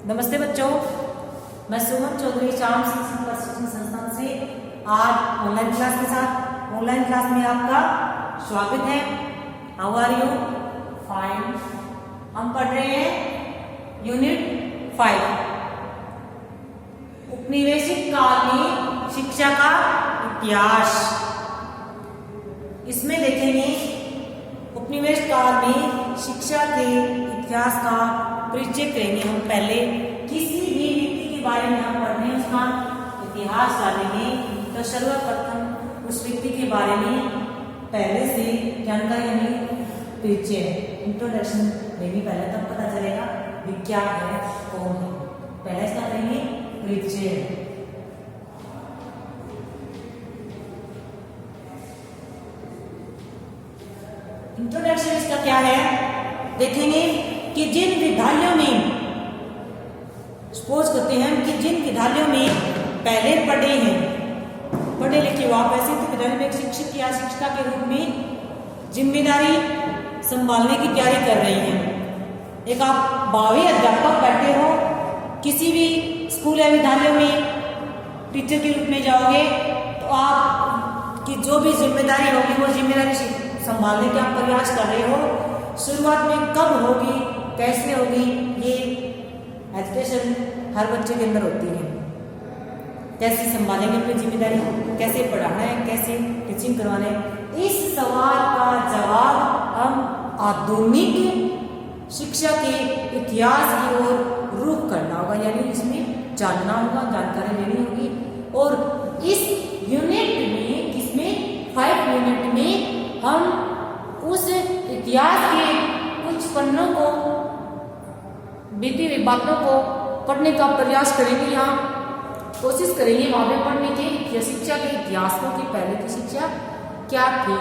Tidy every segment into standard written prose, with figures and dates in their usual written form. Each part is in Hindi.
नमस्ते बच्चों, मैं सुमन चौधरी श्याम शिक्षण प्रशिक्षण संस्थान से आज ऑनलाइन क्लास के साथ ऑनलाइन क्लास में आपका स्वागत है। How are you? फाइन। हम पढ़ रहे हैं यूनिट 5 उपनिवेशिक काल में शिक्षा का इतिहास। इसमें देखेंगे उपनिवेश काल में शिक्षा के इतिहास का परिचय करेंगे। हम पहले किसी भी व्यक्ति के बारे में हम पढ़ने उसका इतिहास जानेंगे तो सर्वप्रथम उस व्यक्ति के बारे में पहले से जानकारी हमें परिचय इंट्रोडक्शन देनी पहले, तब पता चलेगा कि क्या है, कौन है। पहले इसका करेंगे परिचय। इंट्रोडक्शन इसका क्या है, देखेंगे कि जिन विद्यालयों में सपोज करते हैं कि जिन विद्यालयों में पहले पढ़े लिखे हुआ वैसे तो विद्यालय में एक शिक्षक या शिक्षिका के रूप में जिम्मेदारी संभालने की तैयारी कर रही हैं। एक आप भावी अध्यापक बैठे हो, किसी भी स्कूल या विद्यालय में टीचर के रूप में जाओगे तो आप की जो भी जिम्मेदारी होगी वो जिम्मेदारी संभालने का आप प्रयास कर रहे हो। शुरुआत में कब होगी, कैसे होगी, ये एजुकेशन हर बच्चे के अंदर होती है। कैसे संभालेंगे अपनी जिम्मेदारी, कैसे पढ़ाना है, कैसे टीचिंग करवाना है, इस सवाल का जवाब हम आधुनिक शिक्षा के इतिहास की ओर रुख करना होगा, यानी इसमें जानना होगा, जानकारी लेनी होगी। और इस यूनिट में, इसमें 5 यूनिट में हम उस इतिहास के कुछ पन्नों को, बीती हुई बातों को पढ़ने का प्रयास करेंगे या कोशिश करेंगे वहां पे पढ़ने के शिक्षा के इतिहास को कि पहले की शिक्षा क्या थी।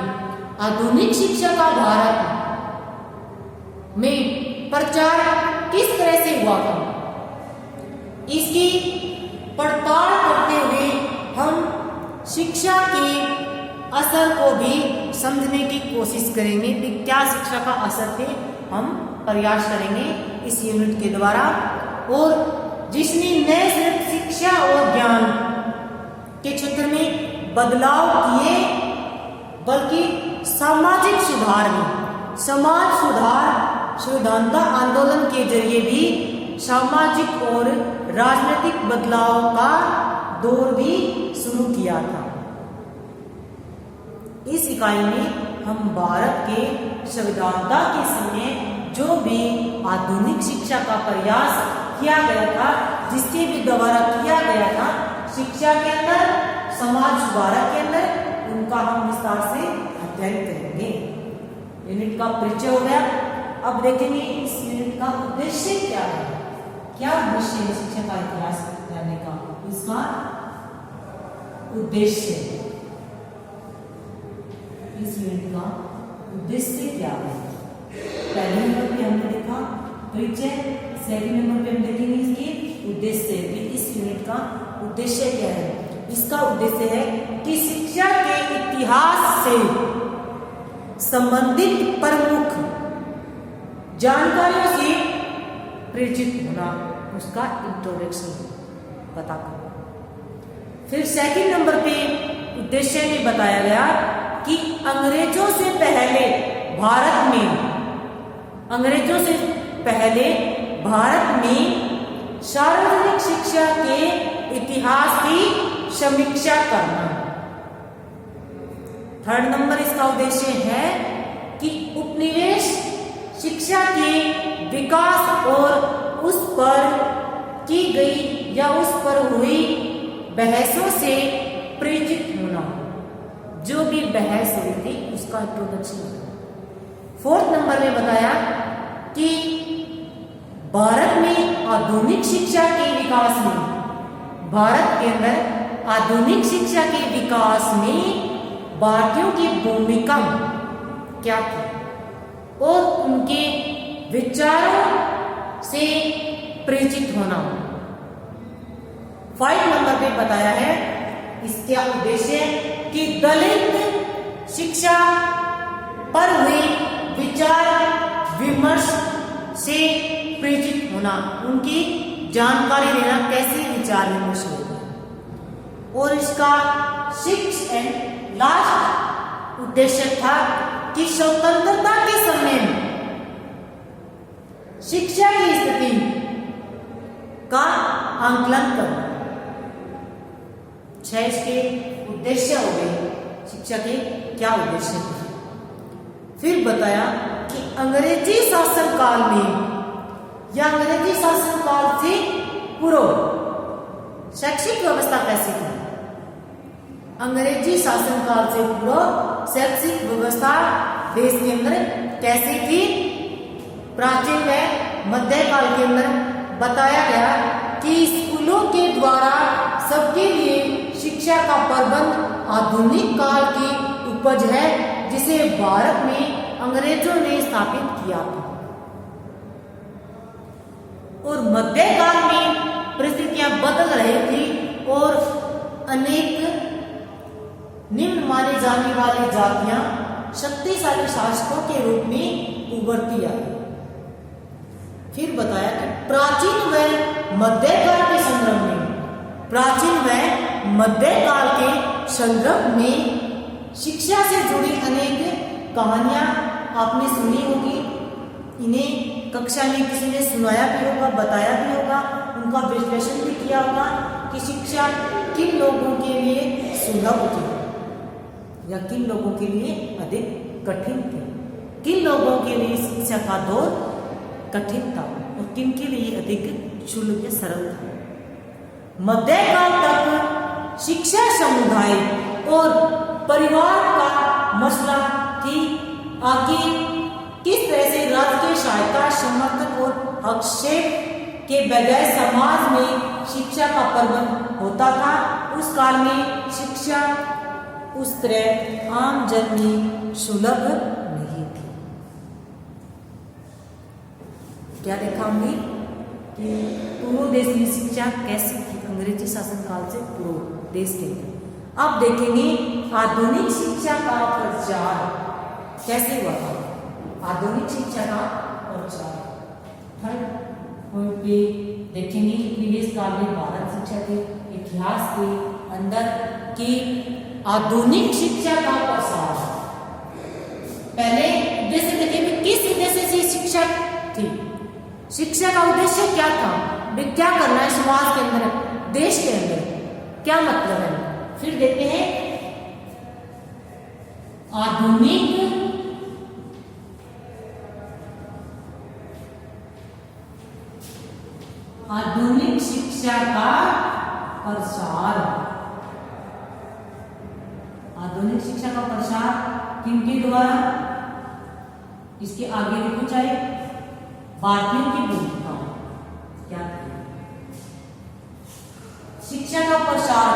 आधुनिक शिक्षा का भारत में प्रचार किस तरह से हुआ था, इसकी पड़ताल करते हुए हम शिक्षा के असर को भी समझने की कोशिश करेंगे कि क्या शिक्षा का असर थे, हम प्रयास करेंगे इस यूनिट के द्वारा। और जिसने नए शिक्षा और ज्ञान के क्षेत्र में बदलाव किए, बल्कि सामाजिक सुधार में, समाज सुधार सिद्धांत आंदोलन के जरिए भी सामाजिक और राजनीतिक बदलाव का दौर भी शुरू किया था। इस इकाई में हम भारत के संविधान के समय जो भी आधुनिक शिक्षा का प्रयास किया गया था, जिसके भी द्वारा किया गया था शिक्षा के अंदर, समाज सुधार के अंदर, उनका हम विस्तार से अध्ययन करेंगे। यूनिट का परिचय हो गया। अब देखेंगे इस यूनिट का उद्देश्य क्या है, क्या उद्देश्य है शिक्षा का इतिहास जानने का, इसका उद्देश्य, इस यूनिट का उद्देश्य क्या है। पहले नंबर पे हमने देखा परिचय, सेकंड नंबर पे हम देखेंगे इसकी उद्देश्य कि इस यूनिट का उद्देश्य क्या है। इसका उद्देश्य है कि शिक्षा के इतिहास से संबंधित प्रमुख जानकारियों से परिचित होना, उसका इंट्रोडक्शन पता करना। फिर सेकंड नंबर पे उद्देश्य में बताया गया कि अंग्रेजों से पहले भारत में सार्वजनिक शिक्षा के इतिहास की समीक्षा करना। थर्ड नंबर इसका उद्देश्य है कि उपनिवेश शिक्षा के विकास और उस पर की गई या उस पर हुई बहसों से परिचित होना, जो भी बहस हुई थी उसका इंट्रोडक्शन। फोर्थ नंबर में बताया कि भारत में आधुनिक शिक्षा के विकास में, भारत के अंदर आधुनिक शिक्षा के विकास में भारतीयों की भूमिका क्या थी और उनके विचारों से परिचित होना। 5 नंबर पे बताया है इसका उद्देश्य कि दलित शिक्षा पर हुए विचार विमर्श से परिचित होना, उनकी जानकारी देना कैसे विचार विमर्श होगा। और इसका 6 एंड लास्ट उद्देश्य था कि स्वतंत्रता के समय में शिक्षा की स्थिति का आंकलन करना। 6 इसके उद्देश्य हो गए, शिक्षा के क्या उद्देश्य थे। फिर बताया कि अंग्रेजी शासन काल में या अंग्रेजी शासन काल से पूर्व शैक्षिक व्यवस्था कैसी थी। अंग्रेजी शासन काल से पूर्व शैक्षिक व्यवस्था देश के अंदर कैसी थी। प्राचीन व मध्यकाल के अंदर बताया गया कि स्कूलों के द्वारा सबके लिए शिक्षा का प्रबंध आधुनिक काल की उपज है, जिसे भारत में अंग्रेजों ने स्थापित किया था। और मध्यकाल में परिस्थितियां बदल रही थी और अनेक निम्न माने जाने वाली जातियां शक्तिशाली शासकों के रूप में उभरती आई। फिर बताया कि प्राचीन व मध्यकाल के संदर्भ में शिक्षा से जुड़ी अनेक कहानियां आपने सुनी होगी। इन्हें कक्षा में किसी ने सुनाया भी होगा, बताया भी होगा, उनका विश्लेषण भी किया होगा कि शिक्षा किन लोगों के लिए सुलभ थी या किन लोगों के लिए अधिक कठिन थी, किन लोगों के लिए शिक्षा का दौर कठिन था और किन के लिए अधिक सुलभ या सरल था। मध्यकाल तक शिक्षा समुदाय और परिवार का मसला थी। आगे किस तरह से राजकीय सहायता, समर्थन और हस्तक्षेप के बगैर समाज में शिक्षा का प्रबंध होता था। उस काल में शिक्षा उस तरह आम जन में सुलभ नहीं थी। क्या देखा हमने कि पूर्व देश में शिक्षा कैसी थी अंग्रेजी शासन काल से पूर्व देश के अंदर। अब देखेंगे आधुनिक शिक्षा का प्रचार कैसे हुआ था। आधुनिक शिक्षा का प्रचार थर्ड पॉइंट पे देखेंगे प्रीवियस काल में भारत शिक्षा के इतिहास के अंदर की आधुनिक शिक्षा का प्रसार। पहले उद्देश्य देखेंगे किस उद्देश्य से शिक्षा थी। शिक्षा का उद्देश्य क्या था, वे क्या करना है समाज के अंदर, देश के अंदर, क्या मतलब है। फिर देखते हैं आधुनिक शिक्षा का प्रसार। आधुनिक शिक्षा का प्रसार किनके द्वारा, इसके आगे भी कुछ आए, भारतीयों की भूमिका क्या थी। शिक्षा का प्रसार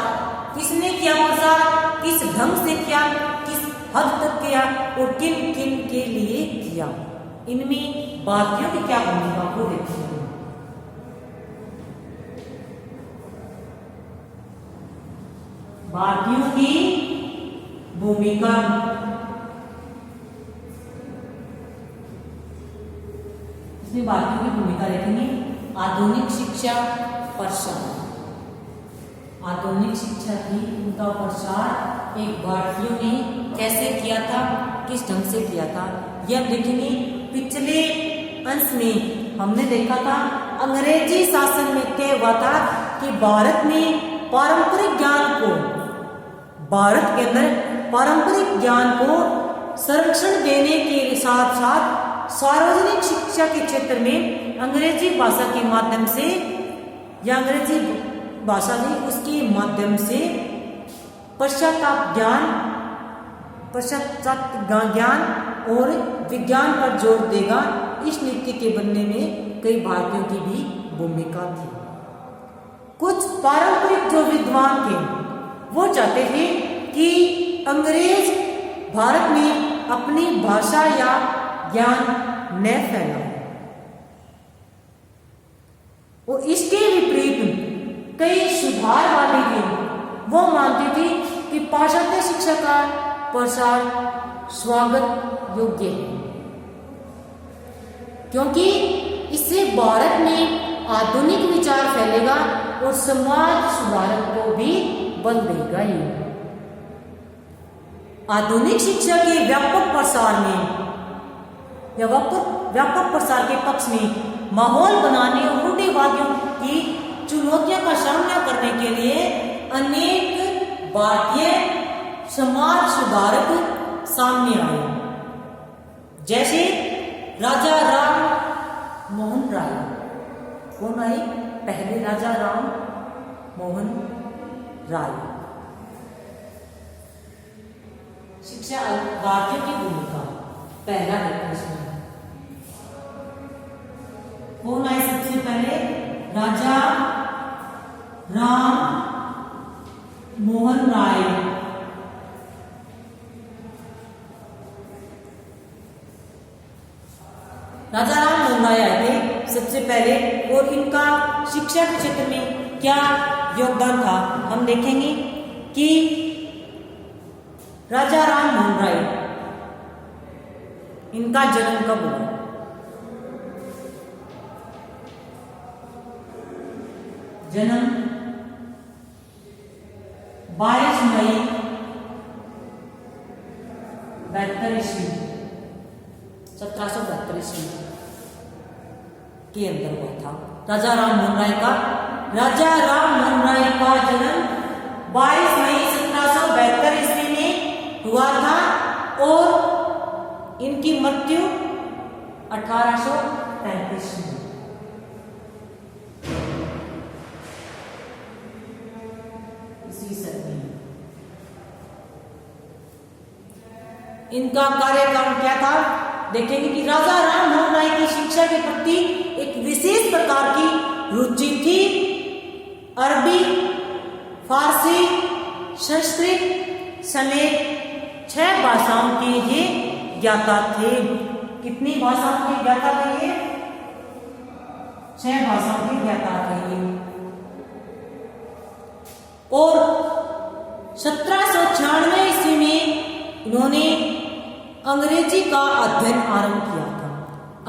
किसने किया, प्रसार किस ढंग से किया, किस हद तक किया और किन किन के लिए किया। इनमें भारतीयों की क्या भूमिका को देखते हैं। भारतीयों की भूमिका, इसमें भारतीयों की भूमिका देखेंगे। आधुनिक शिक्षा प्रसार, आधुनिक शिक्षा की उनका प्रसार एक भारतीयों ने कैसे किया था, किस ढंग से किया था, यह देखेंगे। पिछले अंश में हमने देखा था अंग्रेजी शासन में क्या हुआ था कि भारत में पारंपरिक ज्ञान को, भारत के अंदर पारंपरिक ज्ञान को संरक्षण देने के साथ साथ सार्वजनिक शिक्षा के क्षेत्र में अंग्रेजी भाषा के माध्यम से या अंग्रेजी भाषा भी उसके माध्यम से पाश्चात्य ज्ञान और विज्ञान पर जोर देगा। इस नीति के बनने में कई भारतीयों की भी भूमिका थी। कुछ पारंपरिक जो विद्वान थे वो चाहते थे कि अंग्रेज भारत में अपनी भाषा या ज्ञान न फैलाए और इसके विपरीत कई सुधार वाले थे, वो मानते थे कि पाश्चात्य शिक्षा का प्रसार स्वागत योग्य है, क्योंकि इससे भारत में आधुनिक विचार फैलेगा और समाज सुधारक को भी बल देगा। ये आधुनिक शिक्षा के व्यापक प्रसार में या व्यापक प्रसार के पक्ष में माहौल बनाने और रूढ़िवादियों की चुनौतियों का सामना करने के लिए अनेक भारतीय समाज सुधारक सामने आए, जैसे राजा राम मोहन राय। कौन आए? पहले राजा राम मोहन राय। शिक्षा भारतीयों की भूमिका पहला है इसमें। कौन आए सबसे पहले? राजा राम मोहन राय। राजा राम मोहन राय आए थे सबसे पहले, और इनका शिक्षा के क्षेत्र में क्या योगदान था हम देखेंगे कि राजा राम मोहन राय, इनका जन्म कब हुआ? जन्म 22 मई 72 ईस्वी 1772 ईस्वी के अंदर हुआ था राजा राम मोहन राय का। राजा राम मोहन राय का जन्म 22 मई 1772 ईस्वी में हुआ था और इनकी मृत्यु 1835 में। इनका कार्यकाल क्या था देखेंगे कि राजा राम मोहन राय की शिक्षा के प्रति एक विशेष प्रकार की रुचि थी। अरबी, फारसी, संस्कृत समेत 6 भाषाओं के ये ज्ञाता थे। कितनी भाषाओं के ज्ञाता थे ये? 6 भाषाओं के ज्ञाता थे ये। और 1796 ईस्वी में उन्होंने अंग्रेजी का अध्ययन आरंभ किया था।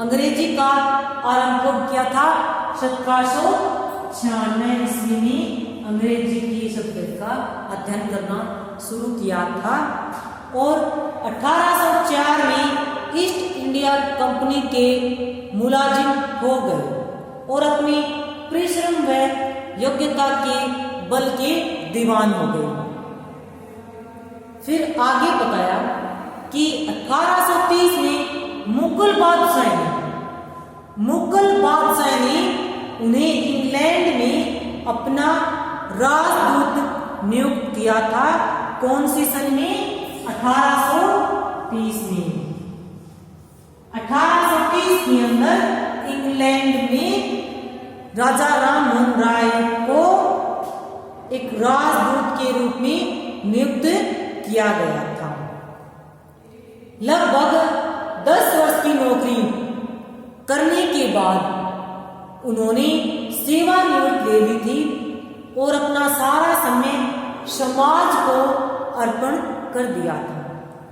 अंग्रेजी का आरंभ कब किया था? 1796 ईस्वी में अंग्रेजी की सब्जेक्ट का अध्ययन करना शुरू किया था और 1804 में ईस्ट इंडिया कंपनी के मुलाजिम हो गए और अपनी परिश्रम व योग्यता के बल के दीवान हो गए। फिर आगे बताया कि 1830 में मुगल बादशाह ने उन्हें इंग्लैंड में अपना राजदूत नियुक्त किया था। कौन सी सन में? 1830 में। 1830 के अंदर इंग्लैंड में राजा राम मोहन राय को एक राजदूत के रूप में नियुक्त किया गया था। लगभग 10 वर्ष की नौकरी करने के बाद उन्होंने सेवानिवृत्ति ले ली थी और अपना सारा समय समाज को अर्पण कर दिया था।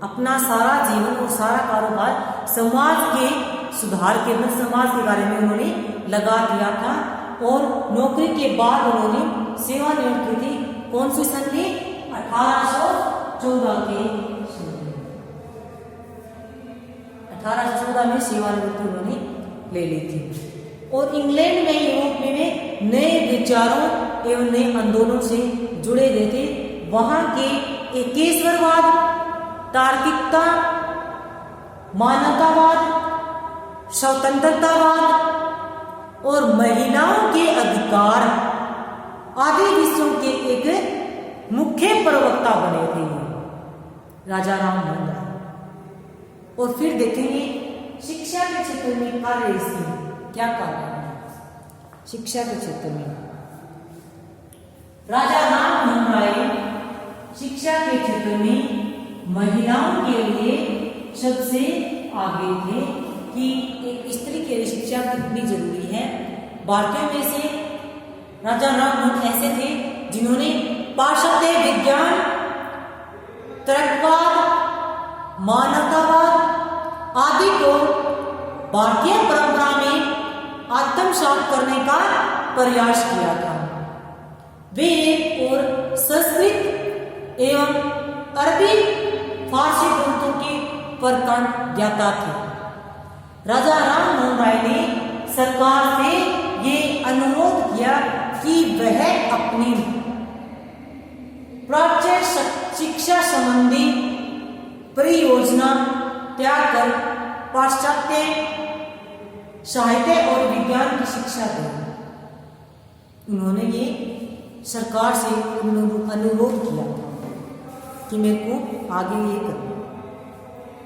अपना सारा जीवन और सारा कारोबार समाज के सुधार के लिए, समाज के बारे में उन्होंने लगा दिया था और नौकरी के बाद उन्होंने सेवानिवृत्ति थी। कौन सी सन में? 1814 के 1814 में सेवानिवृत्ति उन्होंने ले ली थी और इंग्लैंड में, यूरोप में नए विचारों एवं नए आंदोलनों से जुड़े हुए थे। वहां के एकेश्वरवाद, तार्किकता, मानवतावाद, स्वतंत्रतावाद और महिलाओं के अधिकार आदि विषयों के एक मुख्य प्रवक्ता बने थे राजा राम मोहन राय। और फिर देखेंगे शिक्षा के क्षेत्र में कार्य क्या कार्य है। शिक्षा के क्षेत्र में राजा राम मोहन राय शिक्षा के क्षेत्र में महिलाओं के लिए सबसे आगे थे कि एक स्त्री के लिए शिक्षा कितनी जरूरी है। भारतीयों में से राजा राम मोहन ऐसे थे जिन्होंने पाश्चात्य विज्ञान, तर्कवाद, मानवतावाद आदि को भारतीय परंपरा में आत्मसात करने का प्रयास किया था। वे एक और संस्कृत एवं अरबी फारसी ग्रंथों के प्रकांड ज्ञाता थे। राजा राम मोहन राय ने सरकार से ये अनुरोध किया कि वह अपनी प्राच्य शिक्षा संबंधी परियोजना त्याग कर पाश्चात्य साहित्य और विज्ञान की शिक्षा दी। उन्होंने ये सरकार से अनुरोध किया कि मेरे को आगे ये करना।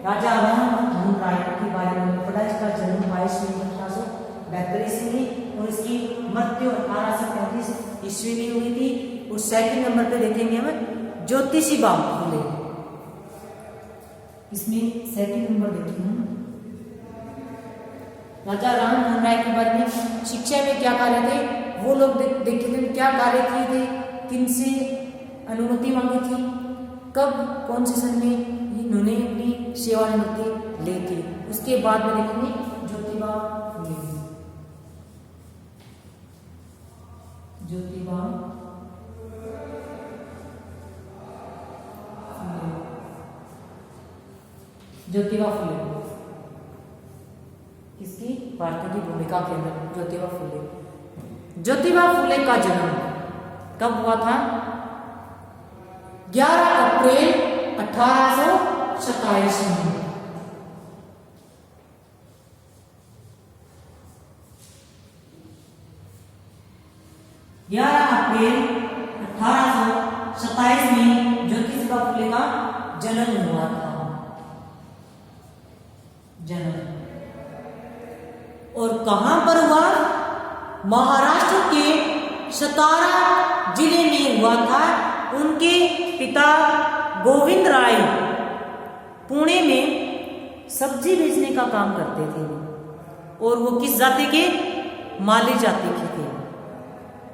राजा राम मोहन राय के बारे में पढ़ा। इसका जन्म 22 मई 1842 में और इसकी मृत्यु 1835 ईस्वी में हुई थी। और सेकंड नंबर पे देखेंगे हम ज्योतिषीबा फुले। इसमें सेकंड नंबर देखेंगे हम राजा राम मोहन राय के बारे में शिक्षा में क्या कार्य थे, वो लोग देखेंगे क्या कार्य किए थे, किनसे अनुमति मांगी थी, कब कौन से सन में इन्होंने अपनी सेवानिवृत्ति ली थी। उसके बाद में देखेंगे ज्योतिबा फुले। ज्योतिबा फुले किसकी भारतीय की भूमिका के अंदर ज्योतिबा फुले। ज्योतिबा फुले का जन्म कब हुआ था? 11 अप्रैल 1827 में। 11 अप्रैल 1827 में ज्योतिबा फुले का जन्म हुआ था। और कहां पर हुआ? महाराष्ट्र के सतारा जिले में हुआ था। उनके पिता गोविंद राय पुणे में सब्जी बेचने का काम करते थे और वो किस जाति के? माली जाति के थे।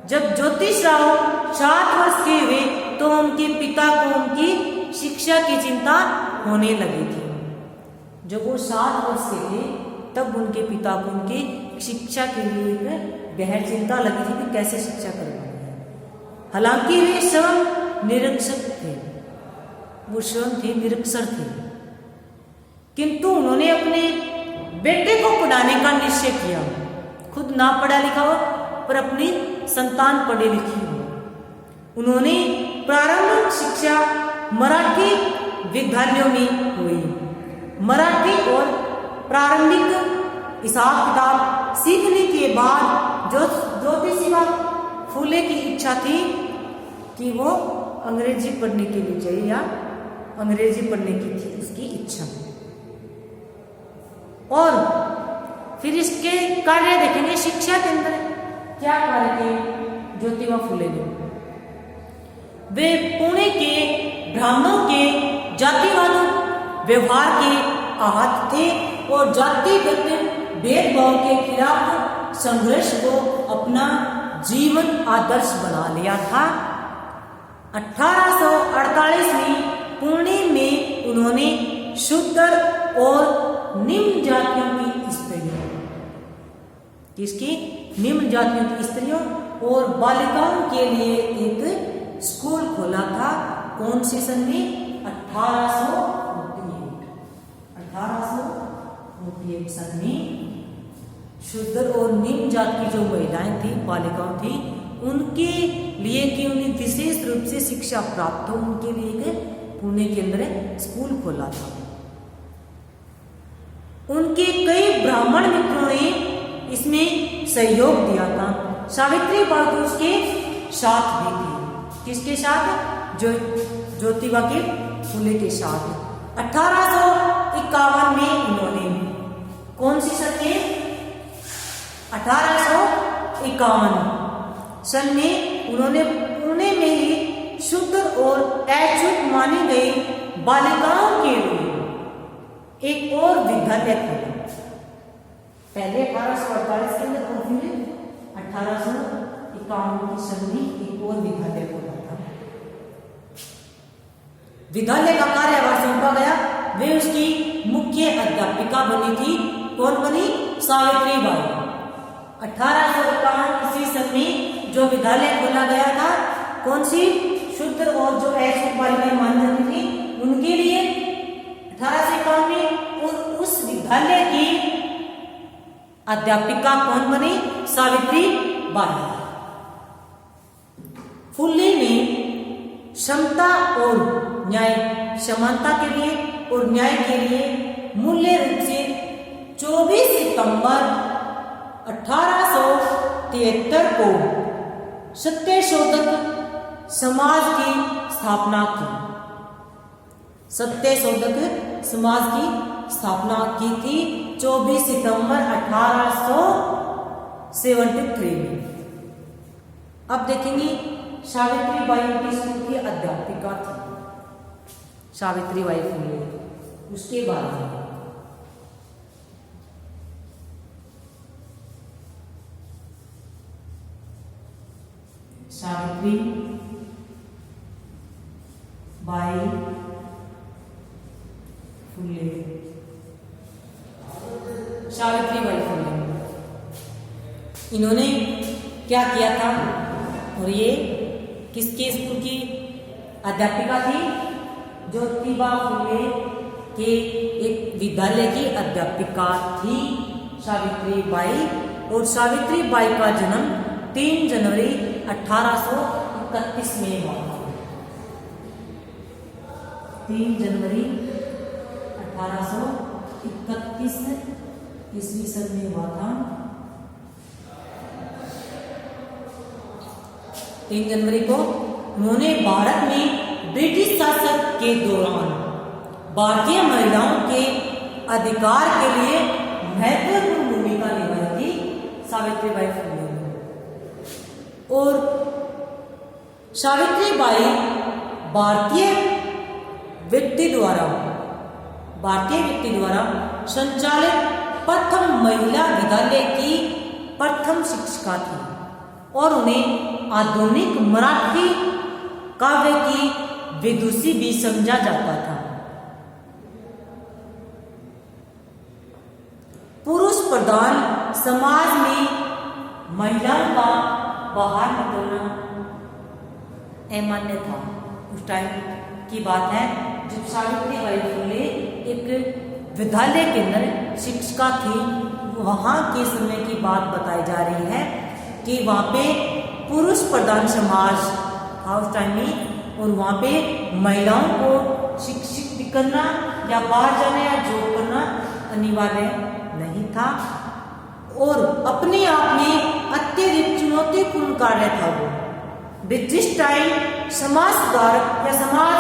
जब ज्योतिषराव 7 वर्ष के हुए तो उनके पिता को उनकी शिक्षा की चिंता होने लगी थी। जब वो 7 वर्ष के थे तब उनके पिता को उनकी शिक्षा के लिए गहन चिंता लगी थी कि कैसे शिक्षा करवानी है। हालांकि वे स्वयं निरक्षर थे, वो स्वयं थे निरक्षर थे, किंतु उन्होंने अपने बेटे को पढ़ाने का निश्चय किया। खुद ना पढ़ा लिखा हो पर अपनी संतान पढ़े लिखी हो। उन्होंने प्रारंभिक शिक्षा मराठी विद्यालयों में हुई। मराठी और प्रारंभिक हिसाब किताब सीखने के बाद ज्योतिबा फुले की इच्छा थी कि वो अंग्रेजी पढ़ने के लिए चाहिए या अंग्रेजी पढ़ने की थी उसकी इच्छा। और फिर इसके कार्य देखेंगे शिक्षा के अंदर क्या कार्य थे ज्योतिबा फुले ने। वे पुणे के ब्राह्मणों के जातिवाद व्यवहार के आहत थे और जातिगत भेदभाव के खिलाफ संघर्ष को अपना जीवन आदर्श बना लिया था। 1848 में पुणे में उन्होंने शूद्र और निम्न जातियों की स्त्रियों किसकी निम्न जातियों की स्त्रियों और बालिकाओं के लिए एक स्कूल खोला था। कौन से सन में? 1848 सन में शूद्र और निम्न जाति की जो महिलाएं थी, बालिकाओं थी, उनके लिए कि उन्हें विशेष रूप से शिक्षा प्राप्त हो, उनके लिए पुणे के अंदर स्कूल खोला था। उनके कई ब्राह्मण मित्रों ने इसमें सहयोग दिया था। सावित्री बाई उसके साथ भी थी। किसके साथ? ज्योतिबा के फुले के साथ। 1851 में उन्होंने कौन सी सन में? 1851 सन में उन्होंने पुणे में ही शुद्ध और अछूत मानी गई बालिकाओं के लिए एक और विद्यालय खोला। पहले 1848 के अंदर और फिर 1851 की सन में एक और विद्यालय खोला था। विद्यालय का कार्यभार सौंपा गया। वे उसकी मुख्य अध्यापिका बनी थी। कौन बनी? सावित्री बाई। 1851 ईस्वी सन में जो विद्यालय खोला गया था, कौन सी, शुद्ध और जो अशुद्ध बालिकाएं मानी जाती थी उनके लिए 1851 में। और उस विद्यालय की अध्यापिका कौन बनी, सावित्री बाई। फुले ने समता और न्याय, समानता के लिए और न्याय के लिए मूल्य रूप से 24 सितंबर 1873 को सत्यशोधक समाज की स्थापना की। सत्यशोधक समाज की स्थापना की थी 24 सितंबर 1873 में। अब देखेंगे सावित्री बाई की स्कूल की अध्यापिका थी सावित्री बाई फुले। उसके बाद सावित्री बाई फुले, सावित्री बाई फुले, इन्होंने क्या किया था, और ये किसके स्कूल की अध्यापिका थी, ज्योतिबा फुले के एक विद्यालय की अध्यापिका थी सावित्री बाई। और सावित्री बाई का जन्म 3 जनवरी 1831 में हुआ था। 3 जनवरी 1831 ईस्वी सन में हुआ था। 3 जनवरी को उन्होंने भारत में ब्रिटिश शासन के दौरान भारतीय महिलाओं के अधिकार के लिए महत्वपूर्ण भूमिका निभाई थी सावित्री बाई फुले ने। और सावित्री बाई भारतीय व्यक्ति द्वारा संचालित प्रथम महिला विद्यालय की प्रथम शिक्षिका थी और उन्हें आधुनिक मराठी काव्य की विदुषी भी समझा जाता था। पुरुष प्रधान समाज में महिलाओं का बाहर निकलना अमान्य था। उस टाइम की बात है जब सावित्री बाई फुले एक विद्यालय के अंदर शिक्षिका थी। वहां के समय की बात बताई जा रही है कि वहां पे पुरुष प्रधान समाज था उस टाइम में, और वहां पे महिलाओं को शिक्षित भी करना या बाहर जाना या जॉब करना अनिवार्य नहीं था। और अपने आप में अत्यधिक चुनौतीपूर्ण कार्य था वो। ब्रिटिश टाइम समाज सुधारक या समाज